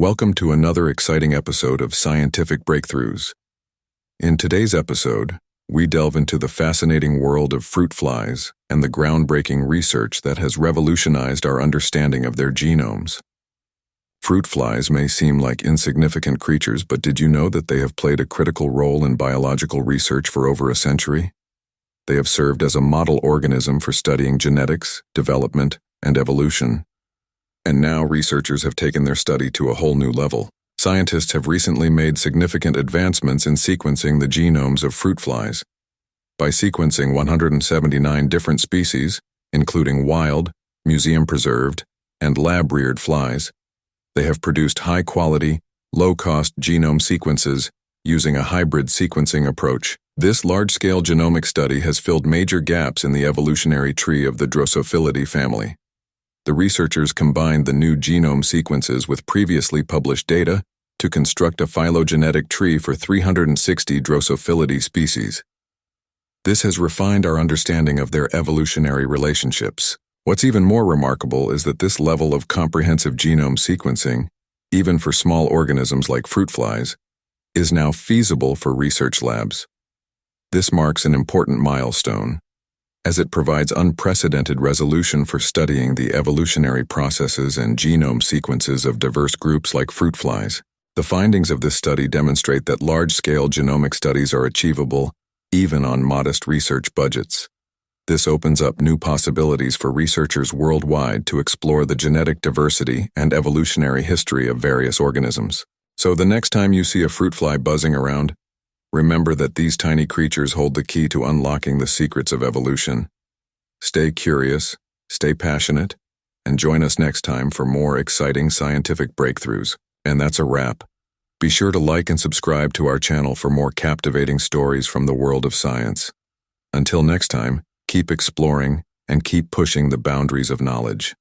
Welcome to another exciting episode of Scientific Breakthroughs. In today's episode, we delve into the fascinating world of fruit flies and the groundbreaking research that has revolutionized our understanding of their genomes. Fruit flies may seem like insignificant creatures, but did you know that they have played a critical role in biological research for over a century? They have served as a model organism for studying genetics, development, and evolution. And now researchers have taken their study to a whole new level. Scientists have recently made significant advancements in sequencing the genomes of fruit flies. By sequencing 179 different species, including wild, museum-preserved, and lab-reared flies, they have produced high-quality, low-cost genome sequences using a hybrid sequencing approach. This large-scale genomic study has filled major gaps in the evolutionary tree of the Drosophilidae family. The researchers combined the new genome sequences with previously published data to construct a phylogenetic tree for 360 Drosophilidae species. This has refined our understanding of their evolutionary relationships. What's even more remarkable is that this level of comprehensive genome sequencing, even for small organisms like fruit flies, is now feasible for research labs. This marks an important milestone, as it provides unprecedented resolution for studying the evolutionary processes and genome sequences of diverse groups like fruit flies. The findings of this study demonstrate that large-scale genomic studies are achievable even on modest research budgets. This opens up new possibilities for researchers worldwide to explore the genetic diversity and evolutionary history of various organisms. So the next time you see a fruit fly buzzing around, remember that these tiny creatures hold the key to unlocking the secrets of evolution. Stay curious, stay passionate, and join us next time for more exciting scientific breakthroughs. And that's a wrap. Be sure to like and subscribe to our channel for more captivating stories from the world of science. Until next time, keep exploring and keep pushing the boundaries of knowledge.